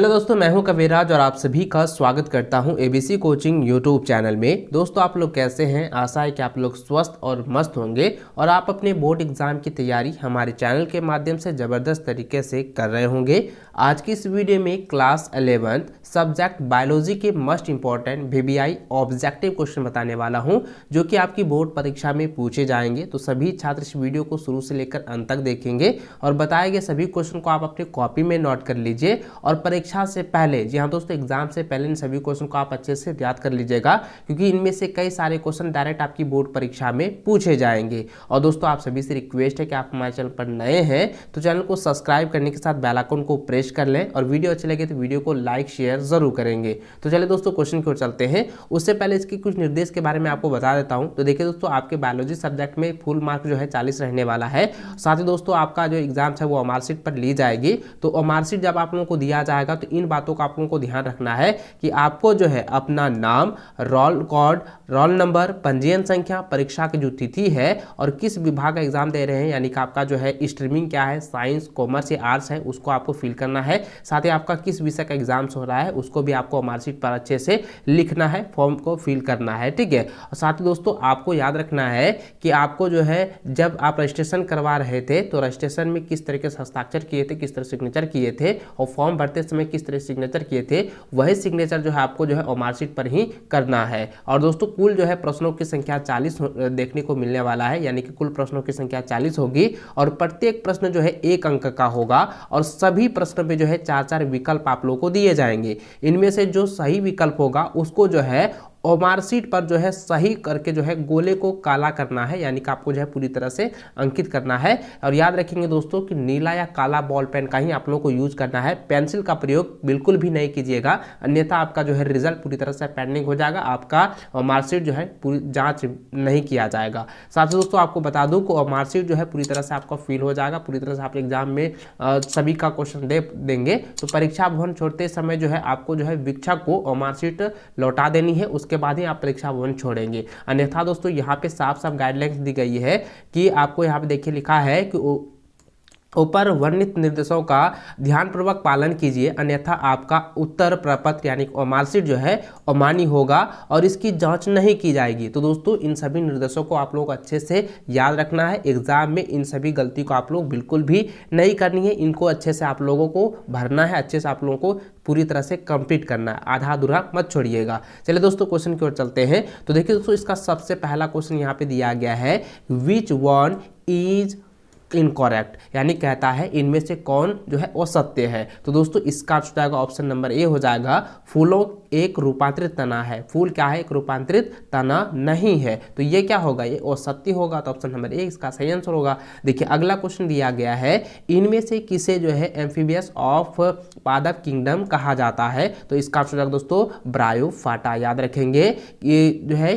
Hello दोस्तों, मैं हूं कविराज और आप सभी का स्वागत करता हूं एबीसी कोचिंग यूट्यूब चैनल में। दोस्तों, आप लोग कैसे हैं? आशा है कि आप लोग स्वस्थ और मस्त होंगे और आप अपने बोर्ड एग्जाम की तैयारी हमारे चैनल के माध्यम से ज़बरदस्त तरीके से कर रहे होंगे। आज की इस वीडियो में क्लास 11th सब्जेक्ट बायोलॉजी के most important VBI objective question बताने वाला हूं, जो कि आपकी बोर्ड परीक्षा में पूछे जाएंगे। तो सभी छात्र इस वीडियो को शुरू से लेकर अंत तक देखेंगे और बताए गए सभी क्वेश्चन को आप अपनी कॉपी में नोट कर लीजिए और परीक्षा से पहले, जी हाँ दोस्तों, एग्जाम से पहले इन सभी क्वेश्चन को आप अच्छे से याद कर लीजिएगा, क्योंकि इनमें से कई सारे क्वेश्चन डायरेक्ट आपकी बोर्ड परीक्षा में पूछे जाएंगे। और दोस्तों, आप सभी से रिक्वेस्ट है कि आप हमारे चैनल पर नए हैं तो चैनल को सब्सक्राइब करने के साथ बेल आइकन को प्रेस कर लें और वीडियो अच्छी लगे तो वीडियो को लाइक शेयर जरूर करेंगे। तो चलिए दोस्तों, क्वेश्चन की ओर चलते हैं। उससे पहले इसकी कुछ निर्देश के बारे में आपको बता देता हूँ। तो देखिए दोस्तों, आपके बायोलॉजी सब्जेक्ट में फुल मार्क जो है 40 रहने वाला है। साथ ही दोस्तों, आपका जो एग्जाम है वो मार्कशीट पर ली जाएगी। तो मार्कशीट जब आप लोगों को दिया जाएगा तो इन बातों का आप लोगों को ध्यान रखना है कि आपको जो है अपना नाम, रोल कोड, रोल नंबर, पंजीयन संख्या, परीक्षा की जो तिथि है और किस विभाग का एग्जाम दे रहे हैं, यानी कि आपका जो है स्ट्रीमिंग क्या है, साइंस, कॉमर्स या आर्ट्स है, उसको आपको फिल करना है। साथ ही आपका किस विषय का एग्जाम हो रहा है उसको भी आपको मार्कशीट पर अच्छे से लिखना है, फॉर्म को फिल करना है, ठीक है। और साथ ही दोस्तों, आपको याद रखना है कि आपको जो है जब आप रजिस्ट्रेशन करवा रहे थे तो रजिस्ट्रेशन में किस तरह के हस्ताक्षर किए थे, किस तरह सिग्नेचर किए थे और फॉर्म भरते समय किस तरह सिग्नेचर किए थे, वही सिग्नेचर जो है आपको जो है मार्कशीट पर ही करना है। और दोस्तों, कुल जो है प्रश्नों की संख्या 40 देखने को मिलने वाला है, यानी कि कुल प्रश्नों की संख्या 40 होगी और प्रत्येक प्रश्न जो है 1 अंक का होगा और सभी प्रश्न पे जो है 4-4 विकल्प आप लोगों को दिए जाएंगे। इनमें से जो सही विकल्प होगा उसको जो है और मार्कशीट पर जो है सही करके जो है गोले को काला करना है, यानी कि आपको जो है पूरी तरह से अंकित करना है। और याद रखेंगे दोस्तों कि नीला या काला बॉल पेन का ही आप लोगों को यूज करना है, पेंसिल का प्रयोग बिल्कुल भी नहीं कीजिएगा, अन्यथा आपका जो है रिजल्ट पूरी तरह से पेंडिंग हो जाएगा, आपका मार्कशीट जो है पूरी जांच नहीं किया जाएगा। साथ ही दोस्तों, आपको बता दूं कि मार्कशीट जो है पूरी तरह से आपका फिल हो जाएगा, पूरी तरह से आप एग्जाम में सभी का क्वेश्चन दे देंगे। तो परीक्षा भवन छोड़ते समय जो है आपको जो है वीक्षक को मार्कशीट लौटा देनी है, उसके बाद ही आप परीक्षा भवन छोड़ेंगे। अन्यथा दोस्तों, यहाँ पे साफ साफ गाइडलाइंस दी गई है कि आपको यहाँ पे देखिए लिखा है कि ऊपर वर्णित निर्देशों का ध्यानपूर्वक पालन कीजिए, अन्यथा आपका उत्तर प्रपत्र यानी मार्कशीट जो है अमान्य होगा और इसकी जांच नहीं की जाएगी। तो दोस्तों, इन सभी निर्देशों को आप लोग अच्छे से याद रखना है। एग्जाम में इन सभी गलती को आप लोग बिल्कुल भी नहीं करनी है, इनको अच्छे से आप लोगों को भरना है, अच्छे से आप लोगों को पूरी तरह से कंप्लीट करना है, आधा अधूरा मत छोड़िएगा। चलिए दोस्तों, क्वेश्चन की ओर चलते हैं। तो देखिए दोस्तों, इसका सबसे पहला क्वेश्चन यहाँ पे दिया गया है, विच वन इज इनकरेक्ट, यानी कहता है इनमें से कौन जो है असत्य है। तो दोस्तों, इसका हो जाएगा ऑप्शन नंबर ए हो जाएगा, फूलों एक रूपांतरित तना है। फूल क्या है? एक रूपांतरित तना नहीं है। तो ये क्या होगा? ये असत्य होगा। तो ऑप्शन नंबर ए इसका सही आंसर होगा। देखिए, अगला क्वेश्चन दिया गया है, इनमें से किसे जो है एम्फीबियस ऑफ पादप किंगडम कहा जाता है। तो इसका हो जाएगा दोस्तों ब्रायोफाटा। याद रखेंगे, ये जो है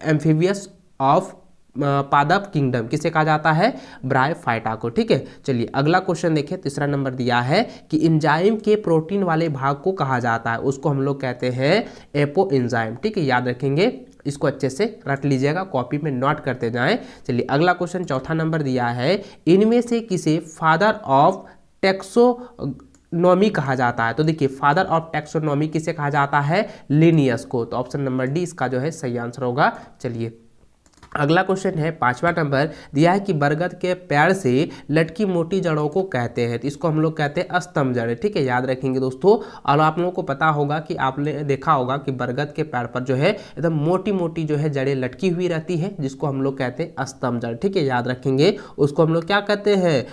एम्फीबियस ऑफ पादप किंगडम किसे कहा जाता है? ब्रायोफाइटा को, ठीक है। चलिए अगला क्वेश्चन देखिए, तीसरा नंबर दिया है कि एंजाइम के प्रोटीन वाले भाग को कहा जाता है, उसको हम लोग कहते हैं एपो एंजाइम, ठीक है। याद रखेंगे, इसको अच्छे से रट लीजिएगा, कॉपी में नोट करते जाएं। चलिए अगला क्वेश्चन चौथा नंबर दिया है, इनमें से किसे फादर ऑफ टेक्सोनॉमी कहा जाता है। तो देखिए, फादर ऑफ टेक्सोनॉमी किसे कहा जाता है? लिनियस को। तो ऑप्शन नंबर डी इसका जो है सही आंसर होगा। चलिए अगला क्वेश्चन है, पांचवा नंबर दिया है कि बरगद के पेड़ से लटकी मोटी जड़ों को कहते हैं। तो इसको हम लोग कहते हैं स्तंभ जड़, ठीक है। याद रखेंगे दोस्तों, और आप लोगों को पता होगा कि आपने देखा होगा कि बरगद के पेड़ पर जो है एकदम मोटी मोटी जो है जड़ें लटकी हुई रहती है, जिसको हम लोग कहते हैं स्तंभ जड़, ठीक है। याद रखेंगे, उसको हम लोग क्या कहते हैं?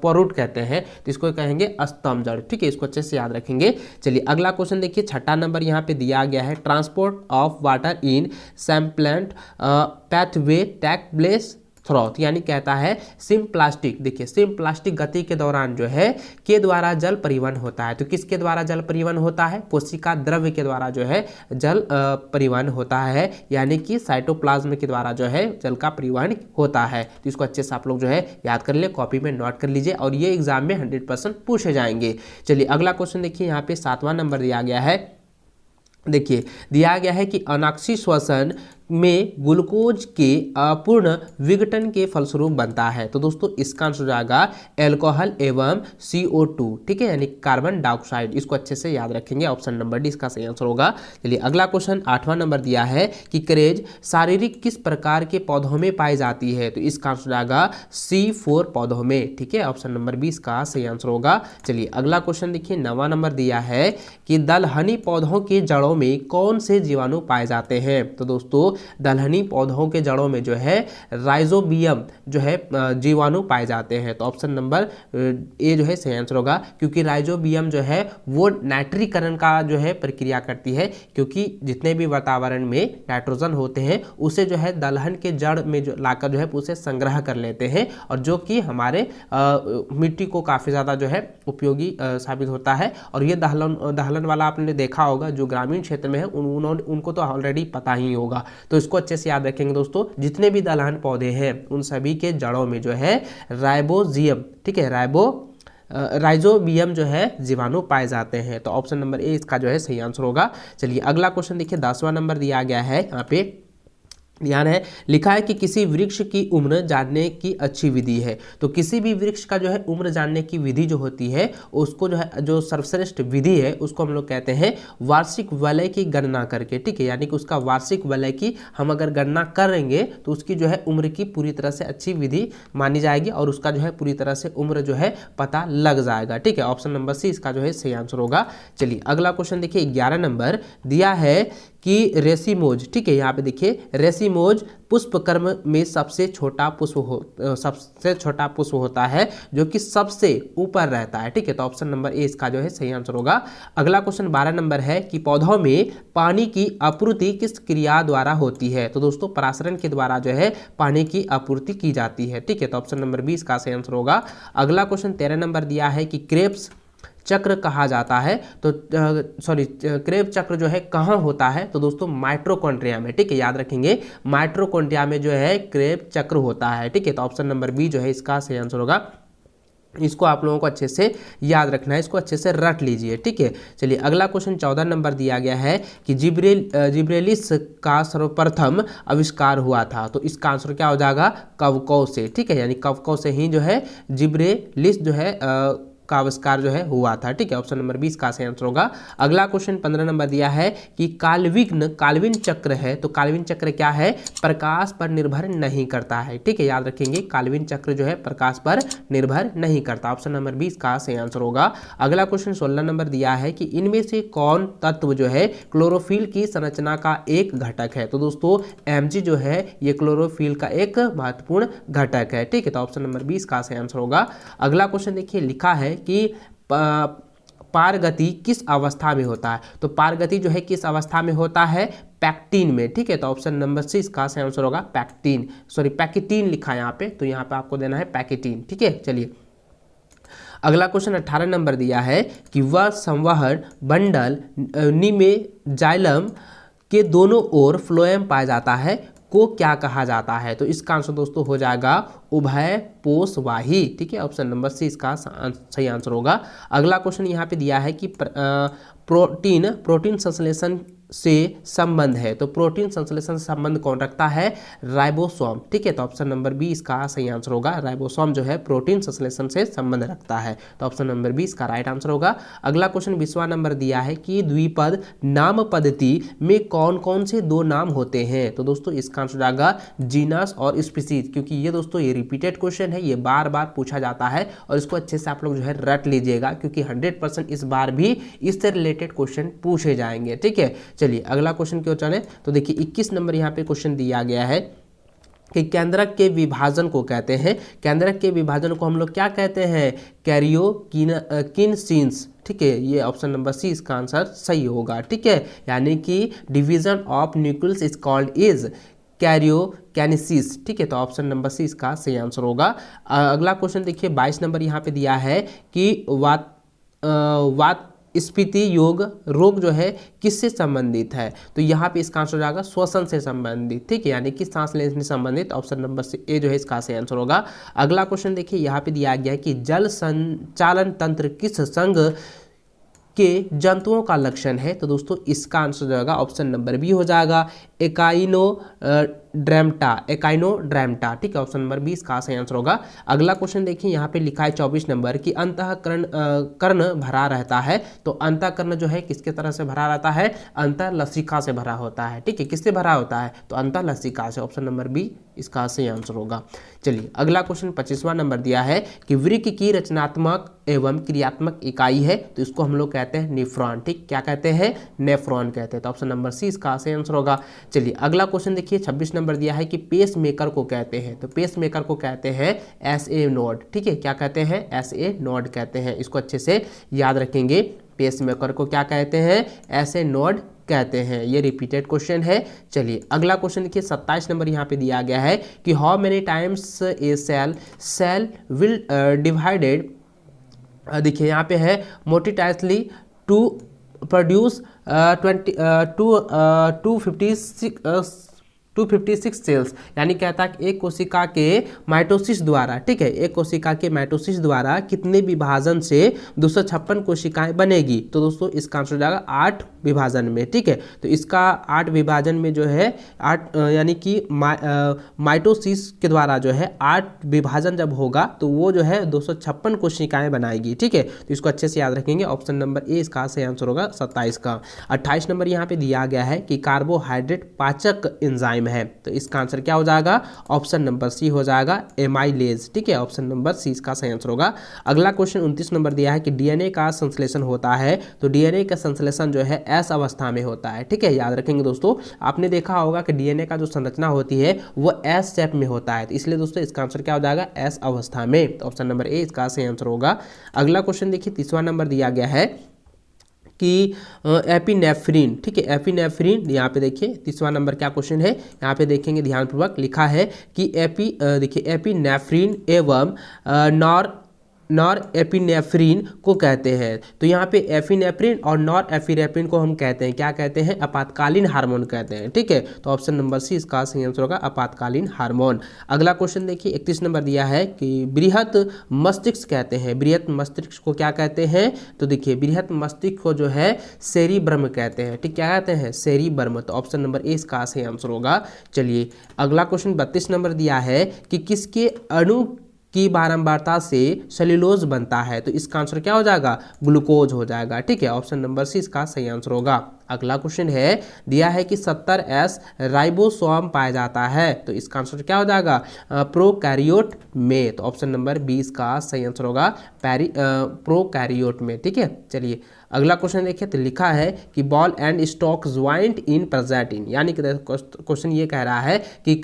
प्रोरूट कहते हैं। तो इसको कहेंगे स्तंभ जड़, ठीक है। इसको अच्छे से याद रखेंगे। चलिए अगला क्वेश्चन देखिए, छठा नंबर यहाँ पे दिया गया है, transport of water in symplast pathway take place through, यानी कहता है सिम्प्लास्टिक। देखिए, सिम्प्लास्टिक गति के दौरान जो है के द्वारा जल परिवहन होता है। तो किसके द्वारा जल परिवहन होता है? कोशिका द्रव्य के द्वारा जो है जल परिवहन होता है, यानी कि साइटोप्लाज्म के द्वारा जो है जल का परिवहन होता है। तो इसको अच्छे से आप लोग जो है याद कर ले, कॉपी में नोट कर लीजिए और ये एग्जाम में 100% पूछे जाएंगे। चलिए अगला क्वेश्चन देखिए, यहाँ पे 7वां नंबर दिया गया है। देखिए, दिया गया है कि अनाक्षी श्वसन में ग्लूकोज के अपूर्ण विघटन के फलस्वरूप बनता है। तो दोस्तों इसका आंसर हो जाएगा एल्कोहल एवं CO2, ठीक है, यानी कार्बन डाइऑक्साइड। इसको अच्छे से याद रखेंगे, ऑप्शन नंबर डी इसका सही आंसर होगा। चलिए अगला क्वेश्चन 8वां नंबर दिया है कि करेज शारीरिक किस प्रकार के पौधों में पाई जाती है। तो इसका आंसर हो जाएगा C4 पौधों में, ठीक है, ऑप्शन नंबर 20 का सही आंसर होगा। चलिए अगला क्वेश्चन देखिए 9वां नंबर दिया है कि दलहनी पौधों के जड़ों में कौन से जीवाणु पाए जाते हैं। तो दोस्तों दलहनी पौधों के जड़ों में जो है राइजोबियम जो है जीवाणु पाए जाते हैं। तो ऑप्शन नंबर ए जो है सही आंसर होगा, क्योंकि राइजोबियम जो है वो नाइट्रीकरण का जो है प्रक्रिया करती है, क्योंकि जितने भी वातावरण में नाइट्रोजन होते हैं उसे जो है दलहन के जड़ में जो लाकर जो है उसे संग्रह कर लेते हैं, और जो कि हमारे मिट्टी को काफ़ी ज़्यादा जो है उपयोगी साबित होता है। और ये दलहन वाला आपने देखा होगा, जो ग्रामीण क्षेत्र में है उनको तो ऑलरेडी पता ही होगा। तो इसको अच्छे से याद रखेंगे दोस्तों, जितने भी दलहन पौधे हैं उन सभी के जड़ों में जो है राइबोजियम, ठीक है, राइजोबियम जो है जीवाणु पाए जाते हैं। तो ऑप्शन नंबर ए इसका जो है सही आंसर होगा। चलिए अगला क्वेश्चन देखिए 10वां नंबर दिया गया है, यहाँ पे ध्यान है, लिखा है कि किसी वृक्ष की उम्र जानने की अच्छी विधि है। तो किसी भी वृक्ष का जो है उम्र जानने की विधि जो होती है उसको जो है जो सर्वश्रेष्ठ विधि है उसको हम लोग कहते हैं वार्षिक वलय की गणना करके, ठीक है, यानी कि उसका वार्षिक वलय की हम अगर गणना करेंगे तो उसकी जो है उम्र की पूरी तरह से अच्छी विधि मानी जाएगी और उसका जो है पूरी तरह से उम्र जो है पता लग जाएगा, ठीक है, ऑप्शन नंबर सी इसका जो है सही आंसर होगा। चलिए अगला क्वेश्चन देखिए 11 नंबर दिया है कि रेसिमोज, ठीक है, यहाँ पे देखिए रेसिमोज पुष्पक्रम में सबसे छोटा पुष्प होता है जो कि सबसे ऊपर रहता है, ठीक है, तो ऑप्शन नंबर ए इसका जो है सही आंसर होगा। अगला क्वेश्चन 12 नंबर है कि पौधों में पानी की आपूर्ति किस क्रिया द्वारा होती है। तो दोस्तों परासरण के द्वारा जो है पानी की आपूर्ति की जाती है, ठीक है, तो ऑप्शन नंबर 20 का सही आंसर होगा। अगला क्वेश्चन 13 नंबर दिया है कि क्रेब्स चक्र कहा जाता है। तो क्रेब चक्र जो है कहाँ होता है। तो दोस्तों माइटोकॉन्ड्रिया में, ठीक है, याद रखेंगे माइटोकॉन्ड्रिया में जो है क्रेब चक्र होता है, ठीक है, तो ऑप्शन नंबर बी जो है इसका सही आंसर होगा। इसको आप लोगों को अच्छे से याद रखना है, इसको अच्छे से रट लीजिए, ठीक है। चलिए अगला क्वेश्चन 14 नंबर दिया गया है कि जिब्रेलिस का सर्वप्रथम आविष्कार हुआ था। तो इसका आंसर क्या हो जाएगा कवकों से, ठीक है, यानी कवकों से ही जो है जिब्रेलिस जो है का आविष्कार जो है हुआ था, ठीक है, ऑप्शन नंबर 20 का सही आंसर होगा। अगला क्वेश्चन 15 नंबर दिया है कि काल्विन चक्र है। तो काल्विन चक्र क्या है, प्रकाश पर निर्भर नहीं करता है, ठीक है, याद रखेंगे काल्विन चक्र जो है प्रकाश पर निर्भर नहीं करता, ऑप्शन नंबर 20 का सही आंसर होगा। अगला क्वेश्चन 16 नंबर दिया है कि इनमें से कौन तत्व जो है क्लोरोफिल की संरचना का एक घटक है। तो दोस्तों Mg जो है ये क्लोरोफिल का एक महत्वपूर्ण घटक है, ठीक है, तो ऑप्शन नंबर 20 का सही आंसर होगा। अगला क्वेश्चन देखिए लिखा है कि पारगति किस अवस्था में होता है। तो पारगति जो है किस अवस्था में होता है, पैक्टिन में, ठीक है, तो ऑप्शन नंबर सी इसका सही आंसर होगा। पैकेटीन लिखा है यहाँ पे, तो यहाँ पे आपको देना है पैकेटीन, ठीक है। चलिए अगला क्वेश्चन 18 नंबर दिया है कि वह संवहन बंडल निमेजाइलम के दोनों ओर फ्लोएम पाया जाता है को क्या कहा जाता है। तो इसका आंसर दोस्तों हो जाएगा उभय पोषवाही, ठीक है, ऑप्शन नंबर सी इसका सही आंसर होगा। अगला क्वेश्चन यहाँ पे दिया है कि प्रोटीन संश्लेषण से संबंध है। तो प्रोटीन संश्लेषण से संबंध कौन रखता है, राइबोसोम, ठीक है, तो ऑप्शन नंबर बी इसका सही आंसर होगा। राइबोसोम जो है प्रोटीन संश्लेषण से संबंध रखता है, तो ऑप्शन नंबर बी इसका राइट आंसर होगा। अगला क्वेश्चन 20वां नंबर दिया है कि द्विपद नाम पद्धति में कौन कौन से दो नाम होते हैं। तो दोस्तों इसका आंसर जाएगा जीनस और स्पीसीज, क्योंकि ये दोस्तों ये रिपीटेड क्वेश्चन है, ये बार बार पूछा जाता है और इसको अच्छे से आप लोग जो है रट लीजिएगा, क्योंकि 100% इस बार भी इससे रिलेटेड क्वेश्चन पूछे जाएंगे, ठीक है। चलिए अगला क्वेश्चन क्यों चले, तो देखिए 21 नंबर यहाँ पे क्वेश्चन दिया गया है कि केंद्रक के विभाजन को कहते हैं, केंद्रक के विभाजन को हम लोग क्या कहते हैं, कैरियोकिनेसिस, ठीक है, ये ऑप्शन नंबर सी इसका आंसर सही होगा, ठीक है, यानी कि division of nucleus is called is karyokinesis, ठीक है, तो ऑप्शन नंबर सी इसका सही आंसर होगा। अगला क्वेश्चन देखिए 22 नंबर यहाँ पे दिया है कि वात स्फीति रोग जो है किससे संबंधित है। तो यहाँ पे इसका आंसर हो जाएगा श्वसन से संबंधित, ठीक है, यानी कि सांस लेने से संबंधित, ऑप्शन नंबर ए जो है इसका सही आंसर होगा। अगला क्वेश्चन देखिए यहाँ पे दिया गया है कि जल संचालन तंत्र किस संघ के जंतुओं का लक्षण है। तो दोस्तों इसका आंसर जो होगा ऑप्शन नंबर बी हो जाएगा, एकाइनोड्रैम्टा। ठीक है, ऑप्शन नंबर 20 का सही आंसर होगा। अगला क्वेश्चन देखिए, यहाँ पे लिखा है 24 नंबर कि अंतःकरण कर्ण भरा रहता है। तो अंतःकरण जो है किसके तरह से भरा रहता है, अंतःलसिका से भरा होता है। ठीक है, किससे भरा होता है, तो अंतःलसिका से, ऑप्शन नंबर बी इसका सही आंसर होगा। चलिए अगला क्वेश्चन 25वां नंबर दिया है कि वृक्क की रचनात्मक एवं क्रियात्मक इकाई है। तो इसको हम लोग कहते हैं नेफ्रॉन। ठीक, क्या कहते हैं, नेफ्रॉन कहते हैं। तो ऑप्शन नंबर सी इसका सही आंसर होगा। चलिए अगला क्वेश्चन देखिए, 26 नंबर दिया है कि पेस मेकर को कहते हैं। तो पेस मेकर को कहते हैं SA नोड। ठीक है, क्या कहते हैं, SA नोड कहते हैं। इसको अच्छे से याद रखेंगे, पेस मेकर को क्या कहते हैं, SA नोड कहते हैं। ये रिपीटेड क्वेश्चन है। चलिए अगला क्वेश्चन देखिए, 27 नंबर यहाँ पे दिया गया है कि how many times a cell will divided. देखिए यहाँ पे है मोटिटाइसली टू प्रोड्यूस 256 सेल्स, यानी कहता है कि एक कोशिका के माइटोसिस द्वारा, ठीक है, एक कोशिका के माइटोसिस द्वारा कितने विभाजन से 256 कोशिकाएं बनेगी। तो दोस्तों इसका आंसर हो जाएगा 8 विभाजन में। ठीक है, तो इसका 8 विभाजन में जो है 8 यानी कि माइटोसिस के द्वारा जो है 8 विभाजन जब होगा तो वो जो है 256 कोशिकाएं बनाएगी। ठीक है, तो इसको अच्छे से याद रखेंगे, ऑप्शन नंबर ए इसका सही आंसर होगा 27 का। 28 नंबर यहाँ पे दिया गया है कि कार्बोहाइड्रेट पाचक एंजाइम है। तो इसका आंसर क्या हो जाएगा, ऑप्शन नंबर सी हो जाएगा, एमाइलेज। ठीक है, ऑप्शन नंबर सी इसका सही आंसर होगा। अगला क्वेश्चन 29 नंबर दिया है कि डीएनए का संश्लेषण होता है। तो डीएनए का संश्लेषण जो है एस अवस्था में होता है। ठीक है, याद रखेंगे दोस्तों, आपने देखा होगा कि डीएनए का जो संरचना होती है वो एस शेप में होता है। तो इसलिए दोस्तों इसका आंसर क्या हो जाएगा, एस अवस्था में। तो ऑप्शन नंबर ए इसका सही आंसर होगा। अगला क्वेश्चन देखिए, 30वां नंबर दिया गया है कि एपिनेफ्रीन। ठीक है, एपिनेफ्रीन, यहाँ पे देखिए 30वां नंबर क्या क्वेश्चन है, यहाँ पे देखेंगे ध्यानपूर्वक, लिखा है कि देखिए एपिनेफ्रीन एवं नॉर एपिनेफ्रीन को कहते हैं। तो यहाँ पे एपिनेफ्रीन और नॉर एपिनेफ्रीन को हम कहते हैं, क्या कहते हैं, आपातकालीन हार्मोन कहते हैं। ठीक है, तो ऑप्शन नंबर सी इसका सही आंसर होगा, आपातकालीन हार्मोन। अगला क्वेश्चन देखिए 31 नंबर दिया है कि बृहत मस्तिष्क कहते हैं। बृहत मस्तिष्क को क्या कहते हैं, तो देखिए बृहत मस्तिष्क को जो है सेरिब्रम कहते हैं। ठीक, क्या कहते हैं, सेरिब्रम। तो ऑप्शन नंबर ए इसका सही आंसर होगा। चलिए अगला क्वेश्चन 32 नंबर दिया है कि किसके अणु की बारंबारता से सेल्यूलोज बनता है। तो इसका आंसर क्या हो जाएगा, ग्लूकोज हो जाएगा। ठीक है, ऑप्शन नंबर सी इसका सही आंसर होगा। अगला क्वेश्चन है, दिया है कि 70S राइबोसोम पाया जाता है। तो इसका आंसर क्या हो जाएगा, प्रोकैरियोट में। तो ऑप्शन नंबर 20 का सही आंसर होगा, प्रोकैरियोट में। ठीक है, चलिए अगला क्वेश्चन देखिए, तो लिखा है कि बॉल एंड स्टॉक ज्वाइंट इन प्रेजेंटिन, यानी कि क्वेश्चन ये कह रहा है कि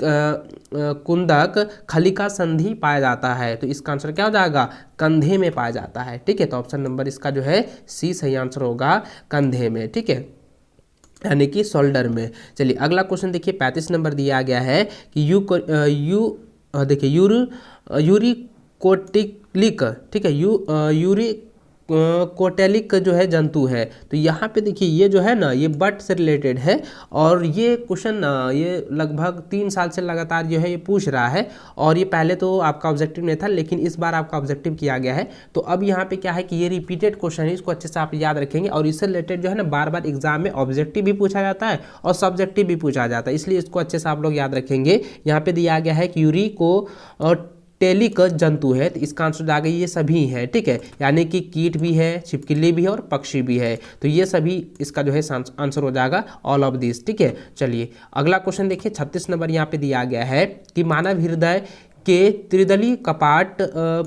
कुंदक खलिका संधि पाया जाता है। तो इसका आंसर क्या हो जाएगा, कंधे में पाया जाता है। ठीक है, तो ऑप्शन नंबर इसका जो है सी सही आंसर होगा, कंधे में। ठीक है, यानी कि शोल्डर में। चलिए अगला क्वेश्चन देखिए, 35 नंबर दिया गया है कि देखिए यूरिकोटिलिक, ठीक है, कोटेलिक जो है जंतु है। तो यहाँ पे देखिए ये जो है ना, ये बट से रिलेटेड है और ये क्वेश्चन ना ये लगभग 3 साल से लगातार जो है ये पूछ रहा है। और ये पहले तो आपका ऑब्जेक्टिव नहीं था, लेकिन इस बार आपका ऑब्जेक्टिव किया गया है। तो अब यहाँ पे क्या है कि ये रिपीटेड क्वेश्चन है, इसको अच्छे से आप याद रखेंगे। और इससे रिलेटेड जो है ना बार बार एग्जाम में ऑब्जेक्टिव भी पूछा जाता है और सब्जेक्टिव भी पूछा जाता है, इसलिए इसको अच्छे से आप लोग याद रखेंगे। यहाँ पे दिया गया है कि टेलिक जंतु है। तो इसका आंसर आ गई, ये सभी है। ठीक है, यानी कि कीट भी है, छिपकली भी है और पक्षी भी है। तो ये सभी इसका जो है आंसर हो जाएगा, ऑल ऑफ दिस। ठीक है, चलिए अगला क्वेश्चन देखिए, 36 नंबर यहाँ पे दिया गया है कि मानव हृदय के त्रिदलीय कपाट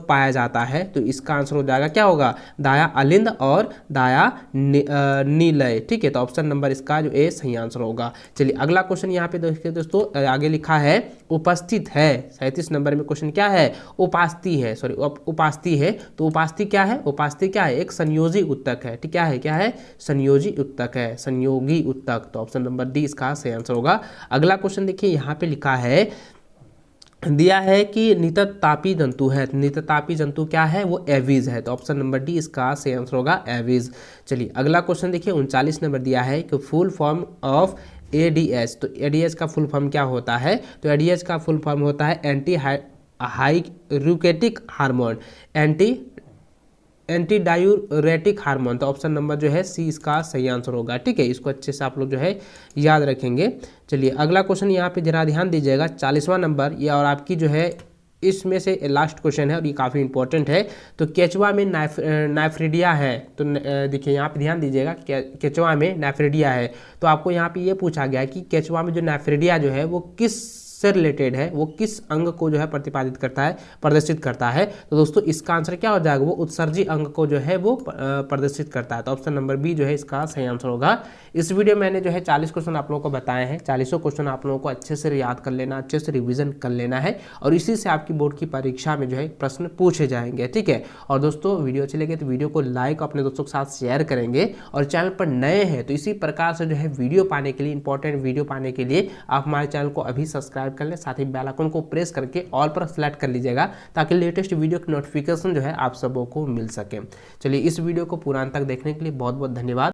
पाया जाता है। तो इसका आंसर हो जाएगा, क्या होगा, दाया अलिंद और दाया नीलय। ठीक है, तो ऑप्शन नंबर इसका जो ए सही आंसर होगा। चलिए अगला क्वेश्चन यहाँ पे देखिए दोस्तों, आगे लिखा है उपस्थित है। 37 नंबर में क्वेश्चन क्या है, उपास्थि है, सॉरी उपास्थि है। तो उपास्थि क्या है, उपास्थि क्या है, एक संयोजी उत्तक है। ठीक, क्या है, संयोजी उत्तक है, संयोगी उत्तक। तो ऑप्शन नंबर डी इसका सही आंसर होगा। अगला क्वेश्चन देखिए, यहाँ पे लिखा है, दिया है कि निततापी जंतु है। निततापी जंतु क्या है, वो एविज है। तो ऑप्शन नंबर डी इसका सही आंसर होगा, एविज। चलिए अगला क्वेश्चन देखिए, 39 नंबर दिया है कि फुल फॉर्म ऑफ एडीएच। तो एडीएच का फुल फॉर्म क्या होता है, तो एडीएच का फुल फॉर्म होता है एंटी हाइड्रोकेटिक हार्मोन। Anti antidiuretic hormone. तो ऑप्शन नंबर जो है सी इसका सही आंसर होगा। ठीक है, इसको अच्छे से आप लोग जो है याद रखेंगे। चलिए अगला क्वेश्चन यहाँ पे जरा ध्यान दीजिएगा, 40वां नंबर ये, और आपकी जो है इसमें से लास्ट क्वेश्चन है और ये काफ़ी इंपॉर्टेंट है। तो केचुआ में नाइफ्रिडिया है। तो देखिए यहाँ पे ध्यान दीजिएगा, केचुआ में नाइफ्रिडिया है। तो आपको यहाँ पे ये पूछा गया कि केचुआ में जो नाइफ्रिडिया जो है वो किस से रिलेटेड है, वो किस अंग को जो है प्रतिपादित करता है, प्रदर्शित करता है। तो दोस्तों इसका आंसर क्या हो जाएगा, वो उत्सर्जी अंग को जो है वो प्रदर्शित करता है। तो ऑप्शन नंबर बी जो है इसका सही आंसर होगा। इस वीडियो में मैंने जो है 40 क्वेश्चन आप लोगों को बताए हैं। 40 क्वेश्चन आप लोगों को अच्छे से याद कर लेना, अच्छे से रिवीजन कर लेना है और इसी से आपकी बोर्ड की परीक्षा में जो है प्रश्न पूछे जाएंगे। ठीक है, और दोस्तों वीडियो अच्छी लगे तो वीडियो को लाइक अपने दोस्तों के साथ शेयर करेंगे, और चैनल पर नए हैं तो इसी प्रकार से जो है वीडियो पाने के लिए, इंपॉर्टेंट वीडियो पाने के लिए आप हमारे चैनल को अभी सब्सक्राइब कर लें, साथ ही बेल आइकन को प्रेस करके ऑल पर सेलेक्ट कर लीजिएगा ताकि लेटेस्ट वीडियो की नोटिफिकेशन जो है आप सबों को मिल सके। चलिए इस वीडियो को पूरा अंत तक देखने के लिए बहुत बहुत धन्यवाद।